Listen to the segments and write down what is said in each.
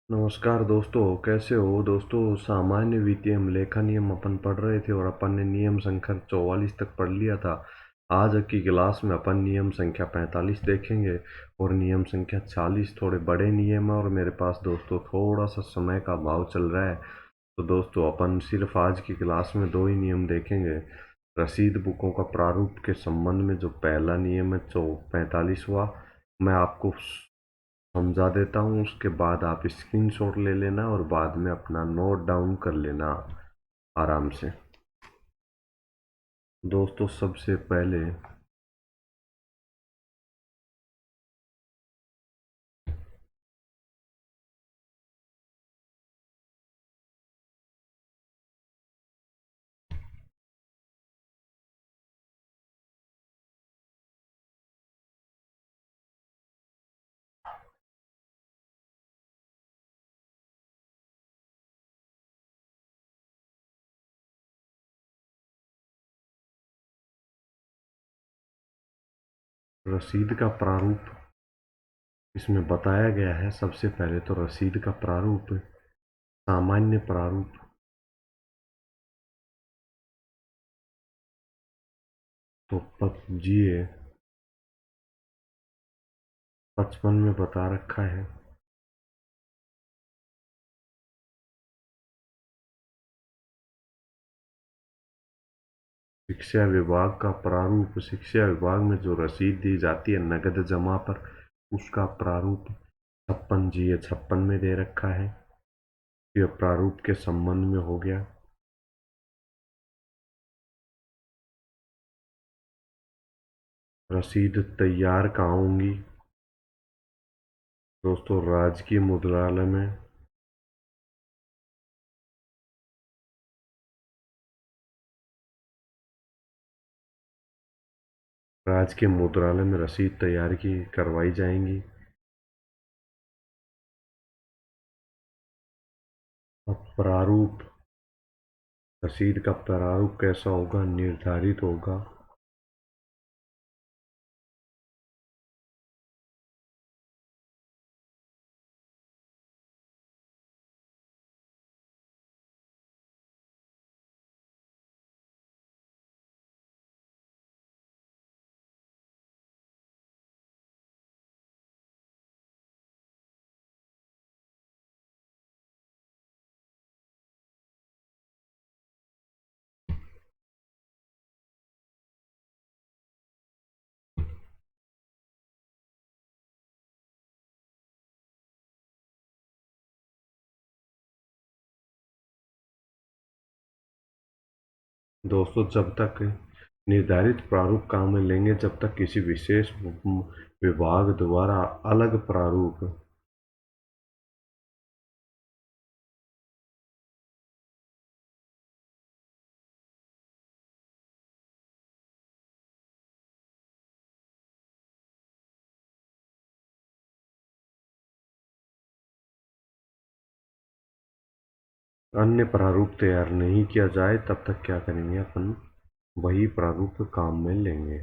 नमस्कार दोस्तों, कैसे हो दोस्तों। सामान्य वित्तीय लेखा नियम अपन पढ़ रहे थे और अपन ने नियम संख्या 44 तक पढ़ लिया था। आज की क्लास में अपन नियम संख्या 45 देखेंगे और नियम संख्या 40 थोड़े बड़े नियम है और मेरे पास दोस्तों थोड़ा सा समय का अभाव चल रहा है। तो दोस्तों अपन सिर्फ आज की क्लास में दो ही नियम देखेंगे। रसीद बुकों का प्रारूप के संबंध में जो पहला नियम है 45वां, मैं आपको समझा देता हूँ। उसके बाद आप स्क्रीनशॉट ले लेना और बाद में अपना नोट डाउन कर लेना आराम से। दोस्तों सबसे पहले रसीद का प्रारूप इसमें बताया गया है। सबसे पहले तो रसीद का प्रारूप सामान्य प्रारूप तो जी 55 में बता रखा है। शिक्षा विभाग का प्रारूप, शिक्षा विभाग में जो रसीद दी जाती है नगद जमा पर, उसका प्रारूप 56 में दे रखा है। यह प्रारूप के संबंध में हो गया। रसीद तैयार कहाँ होंगी दोस्तों? राजकीय मुद्रालय में। राजकीय मुद्रालय में रसीद तैयार की करवाई जाएंगी। अब प्रारूप, रसीद का प्रारूप कैसा होगा, निर्धारित होगा। दोस्तों जब तक निर्धारित प्रारूप काम में लेंगे, जब तक किसी विशेष विभाग द्वारा अलग प्रारूप अन्य प्रारूप तैयार नहीं किया जाए, तब तक क्या करेंगे अपन, वही प्रारूप काम में लेंगे।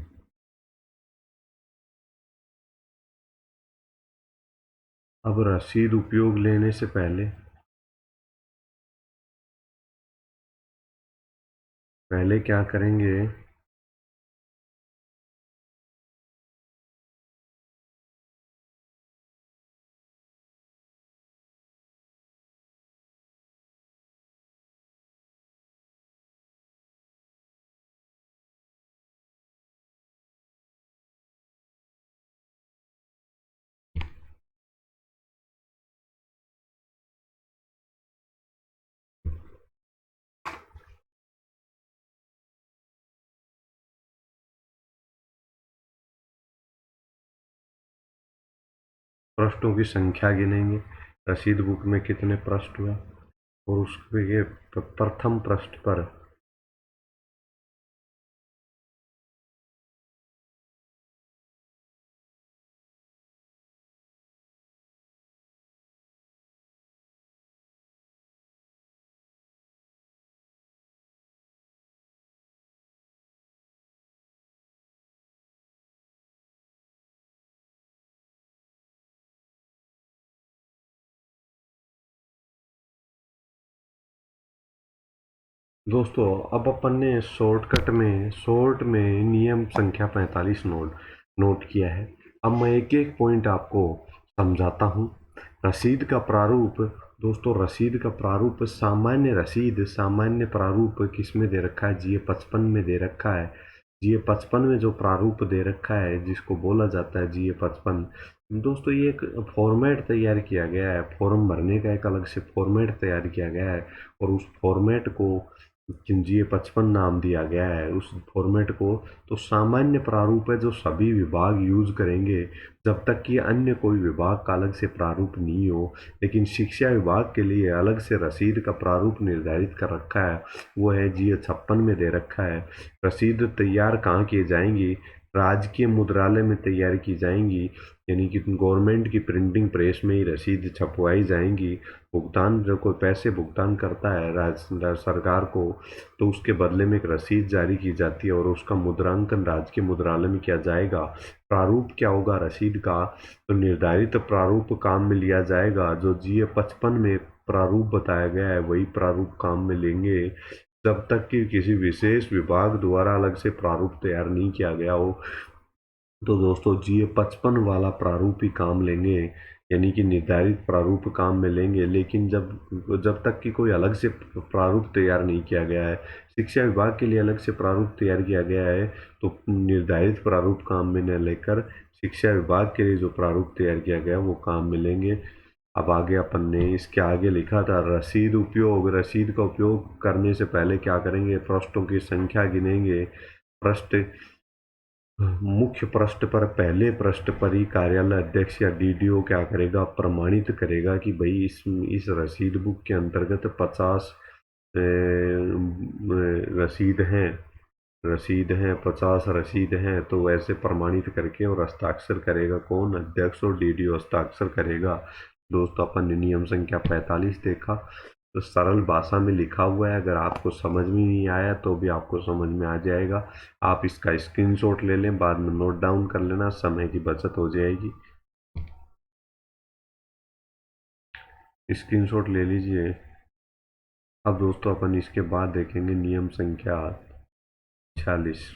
अब रसीद उपयोग लेने से पहले पहले क्या करेंगे, पृष्ठों की संख्या गिनेंगे। रसीद बुक में कितने पृष्ठ हुए और उसके प्रथम पृष्ठ पर दोस्तों अब अपन ने शॉर्ट में नियम संख्या 45 नोट किया है। अब मैं एक एक पॉइंट आपको समझाता हूँ। रसीद का प्रारूप। दोस्तों रसीद का प्रारूप सामान्य प्रारूप किस में दे रखा है? जीए 55 में दे रखा है। जीए 55 में जो प्रारूप दे रखा है जिसको बोला जाता है जीए 55। दोस्तों ये एक फॉर्मेट तैयार किया गया है, फॉर्म भरने का एक अलग से फॉर्मेट तैयार किया गया है। और उस फॉर्मेट को जीए 55 नाम दिया गया है उस फॉर्मेट को। तो सामान्य प्रारूप है जो सभी विभाग यूज करेंगे जब तक कि अन्य कोई विभाग का अलग से प्रारूप नहीं हो। लेकिन शिक्षा विभाग के लिए अलग से रसीद का प्रारूप निर्धारित कर रखा है, वो है जीए 56 में दे रखा है। रसीद तैयार कहाँ किए जाएंगी? राजकीय मुद्रालय में तैयार की जाएंगी, यानी कि गवर्नमेंट की प्रिंटिंग प्रेस में ही रसीद छपवाई जाएंगी। भुगतान जब कोई पैसे भुगतान करता है सरकार को, तो उसके बदले में एक रसीद जारी की जाती है और उसका मुद्रांकन राजकीय मुद्रालय में किया जाएगा। प्रारूप क्या होगा रसीद का? तो निर्धारित प्रारूप काम में लिया जाएगा। जो जीए 55 में प्रारूप बताया गया है वही प्रारूप काम में लेंगे जब तक कि किसी विशेष विभाग द्वारा अलग से प्रारूप तैयार नहीं किया गया हो। तो दोस्तों जीए 55 वाला प्रारूप ही काम लेंगे, यानी कि निर्धारित प्रारूप काम में लेंगे। लेकिन जब जब तक कि कोई अलग से प्रारूप तैयार नहीं किया गया है, शिक्षा विभाग के लिए अलग से प्रारूप तैयार किया गया है, तो निर्धारित प्रारूप काम में न लेकर शिक्षा विभाग के लिए जो प्रारूप तैयार किया गया है वो काम में लेंगे। अब आगे अपन ने इसके आगे लिखा था रसीद का उपयोग करने से पहले क्या करेंगे? पृष्ठों की संख्या गिनेंगे। पृष्ठ मुख्य पृष्ठ पर पहले पृष्ठ पर ही कार्यालय अध्यक्ष या डीडीओ क्या करेगा? प्रमाणित करेगा कि भाई इस रसीद बुक के अंतर्गत 50 रसीद हैं 50 रसीद हैं। तो वैसे प्रमाणित करके और हस्ताक्षर करेगा कौन? अध्यक्ष और डीडीओ हस्ताक्षर करेगा। दोस्तों अपन ने नियम संख्या 45 देखा, तो सरल भाषा में लिखा हुआ है। अगर आपको समझ में नहीं आया तो भी आपको समझ में आ जाएगा। आप इसका स्क्रीनशॉट ले लें, बाद में नोट डाउन कर लेना, समय की बचत हो जाएगी। स्क्रीनशॉट ले लीजिए। अब दोस्तों अपन इसके बाद देखेंगे नियम संख्या 46।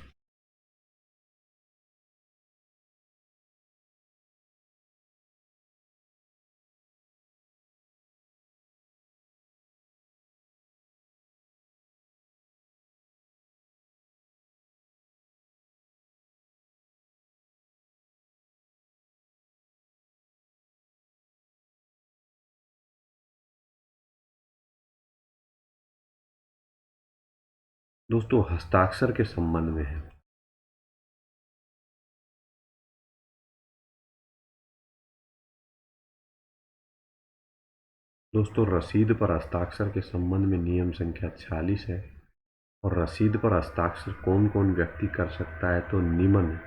दोस्तों हस्ताक्षर के संबंध में है। दोस्तों रसीद पर हस्ताक्षर के संबंध में नियम संख्या 46 है। और रसीद पर हस्ताक्षर कौन कौन व्यक्ति कर सकता है? तो निम्न।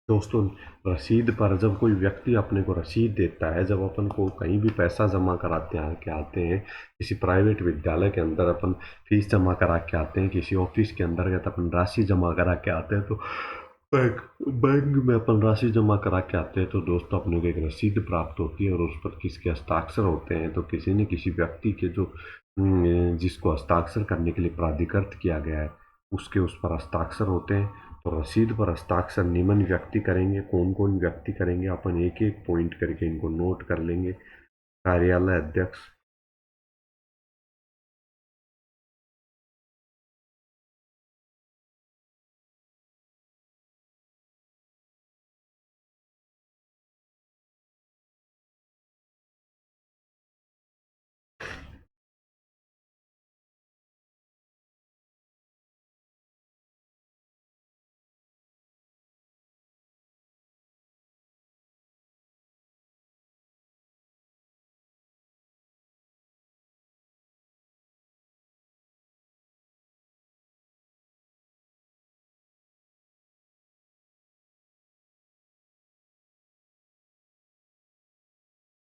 दोस्तों रसीद पर जब कोई व्यक्ति अपने को रसीद देता है, जब अपन को कहीं भी पैसा जमा कराते के आते हैं, किसी प्राइवेट विद्यालय के अंदर अपन फीस जमा करा के आते हैं, किसी ऑफिस के अंतर्गत अपन राशि जमा करा के आते हैं, तो बैंक बैंक में अपन राशि जमा करा के आते हैं, तो दोस्तों अपने को एक रसीद प्राप्त होती है और उस पर किसके हस्ताक्षर होते हैं? तो किसी न किसी व्यक्ति के जो जिसको हस्ताक्षर करने के लिए प्राधिकृत किया गया है उसके उस पर हस्ताक्षर होते हैं। तो रसीद पर हस्ताक्षर निम्न व्यक्ति करेंगे। कौन कौन व्यक्ति करेंगे अपन एक एक पॉइंट करके इनको नोट कर लेंगे। कार्यालय अध्यक्ष,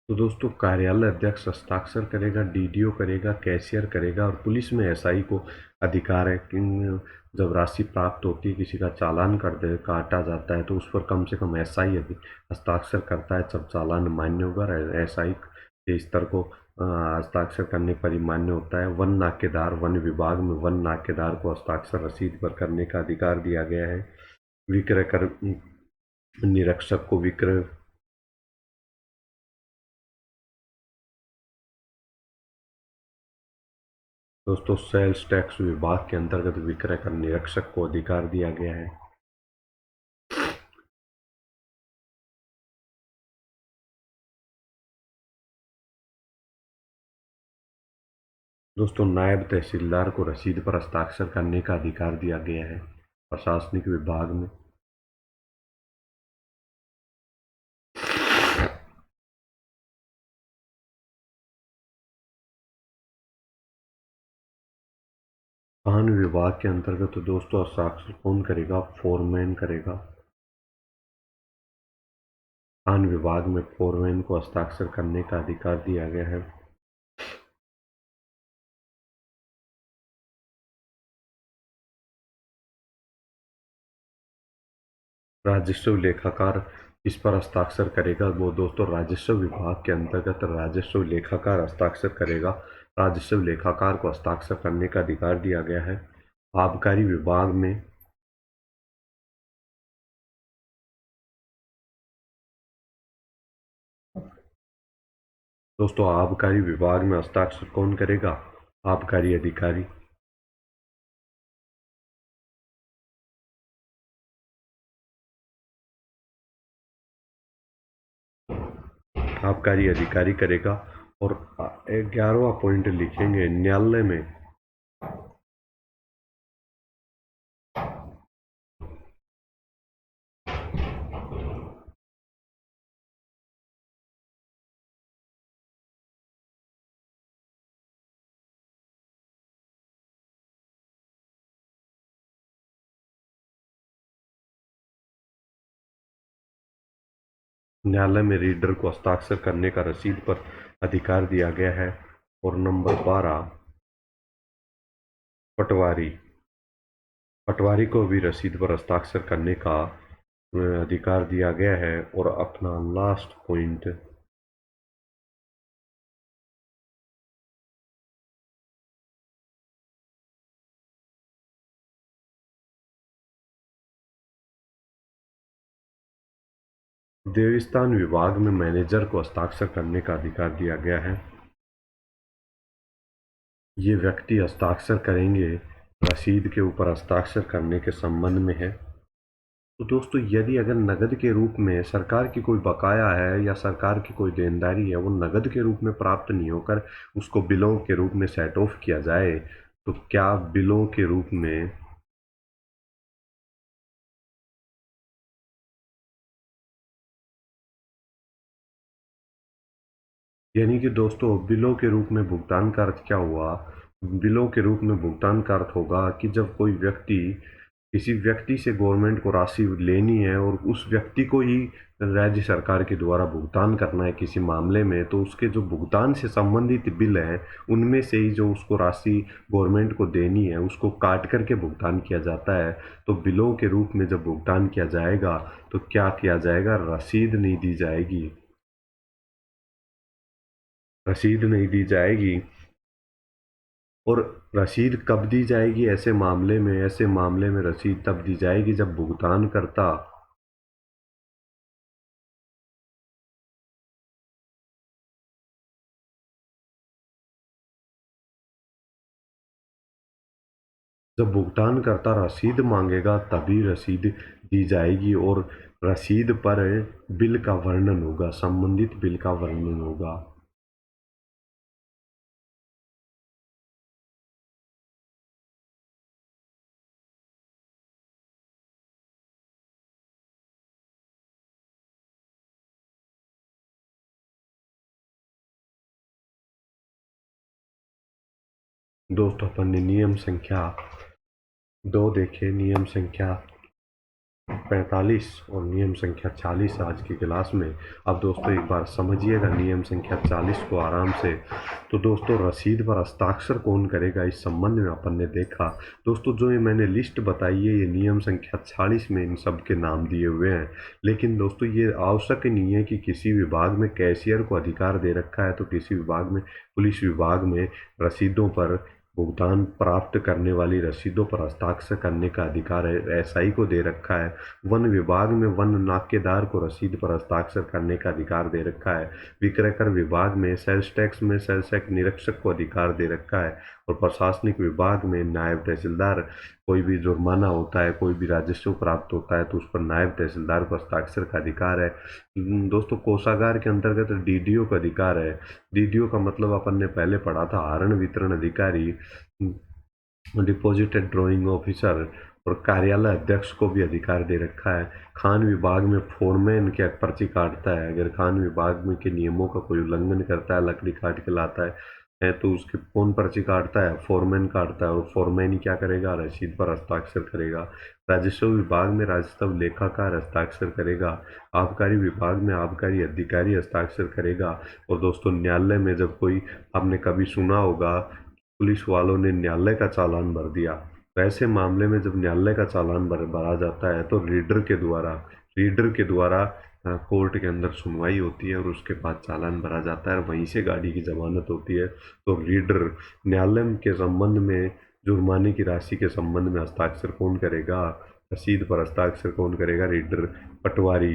तो दोस्तों कार्यालय अध्यक्ष हस्ताक्षर करेगा, डीडीओ करेगा, कैशियर करेगा, और पुलिस में एसआई को अधिकार है कि जब राशि प्राप्त होती है, किसी का चालान कर दे काटा जाता है, तो उस पर कम से कम एसआई हस्ताक्षर करता है जब चालान मान्य होगा। एसआई के स्तर को हस्ताक्षर करने पर ही मान्य होता है। वन नाकेदार, वन विभाग में वन नाकेदार को हस्ताक्षर रसीद पर करने का अधिकार दिया गया है। विक्रय कर निरीक्षक को विक्रय दोस्तों सेल्स टैक्स विभाग के अंतर्गत विक्रय कर निरीक्षक को अधिकार दिया गया है। दोस्तों नायब तहसीलदार को रसीद पर हस्ताक्षर करने का अधिकार दिया गया है प्रशासनिक विभाग में। खान विभाग के अंतर्गत तो दोस्तों हस्ताक्षर कौन करेगा? फोरमैन करेगा। खान विभाग में फोरमैन को हस्ताक्षर करने का अधिकार दिया गया है। राजस्व लेखाकार इस पर हस्ताक्षर करेगा, वो दोस्तों राजस्व विभाग के अंतर्गत राजस्व लेखाकार हस्ताक्षर करेगा। राजस्व लेखाकार को हस्ताक्षर करने का अधिकार दिया गया है। आबकारी विभाग में दोस्तों आबकारी विभाग में हस्ताक्षर कौन करेगा? आबकारी अधिकारी। आबकारी अधिकारी करेगा। और 11वां पॉइंट लिखेंगे न्यायालय में न्यायालय में रीडर को हस्ताक्षर करने का रसीद पर अधिकार दिया गया है। और नंबर 12 पटवारी। पटवारी को भी रसीद पर हस्ताक्षर करने का अधिकार दिया गया है। और अपना लास्ट पॉइंट देवस्थान विभाग में मैनेजर को हस्ताक्षर करने का अधिकार दिया गया है। ये व्यक्ति हस्ताक्षर करेंगे रसीद के ऊपर हस्ताक्षर करने के संबंध में है। तो दोस्तों यदि अगर नकद के रूप में सरकार की कोई बकाया है या सरकार की कोई देनदारी है, वो नकद के रूप में प्राप्त नहीं होकर उसको बिलों के रूप में सेट ऑफ किया जाए, तो क्या बिलों के रूप में यानी कि दोस्तों बिलों के रूप में भुगतान का अर्थ क्या हुआ? बिलों के रूप में भुगतान का अर्थ होगा कि जब कोई व्यक्ति किसी व्यक्ति से गवर्नमेंट को राशि लेनी है और उस व्यक्ति को ही राज्य सरकार के द्वारा भुगतान करना है किसी मामले में, तो उसके जो भुगतान से संबंधित बिल हैं उनमें से ही जो उसको राशि गवर्नमेंट को देनी है उसको काट करके भुगतान किया जाता है। तो बिलों के रूप में जब भुगतान किया जाएगा तो क्या किया जाएगा? रसीद नहीं दी जाएगी। रसीद नहीं दी जाएगी। और रसीद कब दी जाएगी? ऐसे मामले में रसीद तब दी जाएगी जब भुगतानकर्ता जब भुगतानकर्ता रसीद मांगेगा तभी रसीद दी जाएगी। और रसीद पर बिल का वर्णन होगा, संबंधित बिल का वर्णन होगा। दोस्तों अपन ने नियम संख्या 2 देखे। नियम संख्या 45 और नियम संख्या 40 आज की क्लास में। अब दोस्तों एक बार समझिएगा नियम संख्या 40 को आराम से। तो दोस्तों रसीद पर हस्ताक्षर कौन करेगा, इस संबंध में अपन ने देखा। दोस्तों जो ये मैंने लिस्ट बताई है ये नियम संख्या 40 में इन सब के नाम दिए हुए हैं। लेकिन दोस्तों ये आवश्यक नहीं है कि किसी विभाग में कैशियर को अधिकार दे रखा है तो किसी विभाग में, पुलिस विभाग में रसीदों पर भुगतान प्राप्त करने वाली रसीदों पर हस्ताक्षर करने का अधिकार है, एसआई को दे रखा है। वन विभाग में वन नाकेदार को रसीद पर हस्ताक्षर करने का अधिकार दे रखा है। विक्रय कर विभाग में सेल्स टैक्स में सेल्स टैक्स निरीक्षक को अधिकार दे रखा है। और प्रशासनिक विभाग में नायब तहसीलदार, कोई भी जुर्माना होता है, कोई भी राजस्व प्राप्त होता है तो उस पर नायब तहसीलदार को हस्ताक्षर का अधिकार है। दोस्तों कोषागार के अंतर्गत डीडीओ का अधिकार है। डीडीओ का मतलब अपन ने पहले पढ़ा था, हरण वितरण अधिकारी, डिपॉजिटेड ड्राइंग ऑफिसर और कार्यालय अध्यक्ष को भी अधिकार दे रखा है। खान विभाग में फोरमैन क्या पर्ची काटता है, अगर खान विभाग में के नियमों का कोई उल्लंघन करता है, लकड़ी काट के लाता है तो उसकी कौन पर्ची काटता है, फोरमैन काटता है। और फोरमैन ही क्या करेगा, रसीद पर हस्ताक्षर करेगा। राजस्व विभाग में राजस्व लेखाकार हस्ताक्षर करेगा। आबकारी विभाग में आबकारी अधिकारी हस्ताक्षर करेगा। और दोस्तों न्यायालय में जब कोई, आपने कभी सुना होगा पुलिस वालों ने न्यायालय का चालान भर दिया, तो ऐसे मामले में जब न्यायालय का चालान भरा जाता है तो रीडर के द्वारा कोर्ट के अंदर सुनवाई होती है और उसके बाद चालान भरा जाता है और वहीं से गाड़ी की जमानत होती है। तो रीडर न्यायालय के संबंध में, जुर्माने की राशि के संबंध में हस्ताक्षर कौन करेगा, रसीद पर हस्ताक्षर कौन करेगा, रीडर। पटवारी,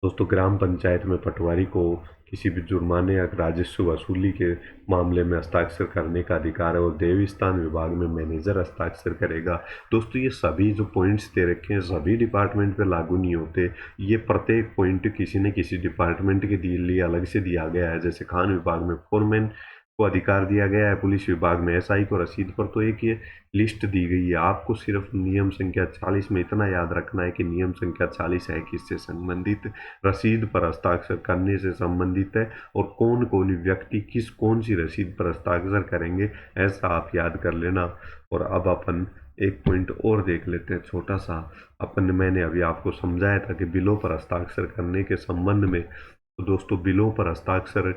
दोस्तों ग्राम पंचायत में पटवारी को किसी भी जुर्माने या राजस्व वसूली के मामले में हस्ताक्षर करने का अधिकार है। और देवस्थान विभाग में मैनेजर हस्ताक्षर करेगा। दोस्तों ये सभी जो पॉइंट्स दे रखे हैं सभी डिपार्टमेंट पे लागू नहीं होते, ये प्रत्येक पॉइंट किसी न किसी डिपार्टमेंट के लिए अलग से दिया गया है। जैसे खान विभाग में फोरमैन को अधिकार दिया गया है, पुलिस विभाग में एसआई को रसीद पर। तो एक ये लिस्ट दी गई है, आपको सिर्फ नियम संख्या 40 में इतना याद रखना है कि नियम संख्या 40 है किससे संबंधित, रसीद पर हस्ताक्षर करने से संबंधित है। और कौन कौन व्यक्ति किस कौन सी रसीद पर हस्ताक्षर करेंगे, ऐसा आप याद कर लेना। और अब अपन एक पॉइंट और देख लेते हैं छोटा सा। अपन, मैंने अभी आपको समझाया था कि बिलों पर हस्ताक्षर करने के संबंध में। तो दोस्तों बिलों पर हस्ताक्षर,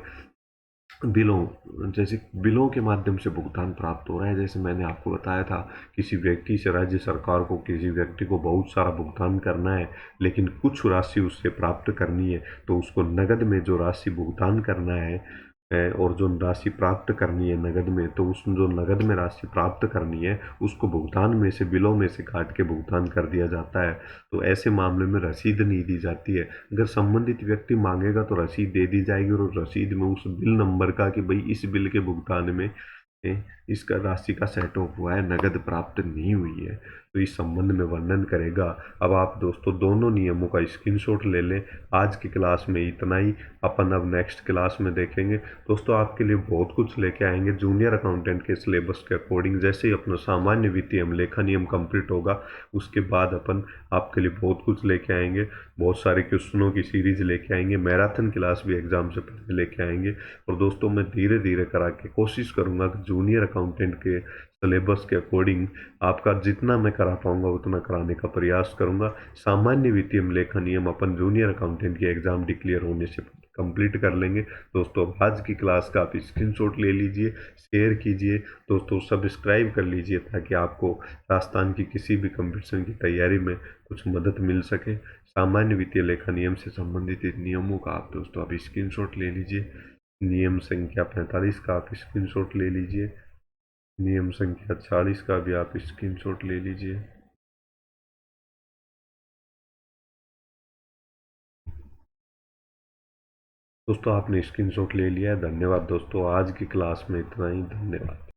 जैसे बिलों के माध्यम से भुगतान प्राप्त हो रहा है, जैसे मैंने आपको बताया था किसी व्यक्ति से राज्य सरकार को, किसी व्यक्ति को बहुत सारा भुगतान करना है लेकिन कुछ राशि उससे प्राप्त करनी है तो उसको नगद में जो राशि भुगतान करना है, और जो राशि प्राप्त करनी है नगद में, तो उस जो नगद में राशि प्राप्त करनी है उसको भुगतान में से, बिलों में से काट के भुगतान कर दिया जाता है। तो ऐसे मामले में रसीद नहीं दी जाती है। अगर संबंधित व्यक्ति मांगेगा तो रसीद दे दी जाएगी और रसीद में उस बिल नंबर का, कि भाई इस बिल के भुगतान में इसका राशि का सेट ऑफ हुआ है, नगद प्राप्त नहीं हुई है, तो इस संबंध में वर्णन करेगा। अब आप दोस्तों दोनों नियमों का स्क्रीनशॉट ले लें। आज की क्लास में इतना ही, अपन अब नेक्स्ट क्लास में देखेंगे। दोस्तों आपके लिए बहुत कुछ लेके आएंगे जूनियर अकाउंटेंट के सिलेबस के अकॉर्डिंग। जैसे ही अपना सामान्य वित्तीय अभिलेखा नियम कंप्लीट होगा उसके बाद अपन आपके लिए बहुत कुछ लेके आएंगे। बहुत सारे क्वेश्चनों की सीरीज लेके आएंगे, मैराथन क्लास भी एग्जाम से पहले लेके आएंगे। और दोस्तों मैं धीरे धीरे करा के कोशिश करूंगा कि जूनियर अकाउंटेंट के सिलेबस के अकॉर्डिंग आपका जितना मैं करा पाऊंगा उतना कराने का प्रयास करूंगा। सामान्य वित्तीय लेखा नियम अपन जूनियर अकाउंटेंट के एग्जाम डिक्लेयर होने से कंप्लीट कर लेंगे। दोस्तों आज की क्लास का आप स्क्रीनशॉट ले लीजिए, शेयर कीजिए, दोस्तों सब्सक्राइब कर लीजिए ताकि आपको राजस्थान की किसी भी कंपटीशन की तैयारी में कुछ मदद मिल सके। सामान्य वित्तीय लेखा नियम से संबंधित इन नियमों का आप दोस्तों आप स्क्रीनशॉट ले लीजिए। नियम संख्या 45 का आप स्क्रीनशॉट ले लीजिए, नियम संख्या 40 का भी आप स्क्रीनशॉट ले लीजिए। दोस्तों आपने स्क्रीनशॉट ले लिया है, धन्यवाद दोस्तों। आज की क्लास में इतना ही, धन्यवाद।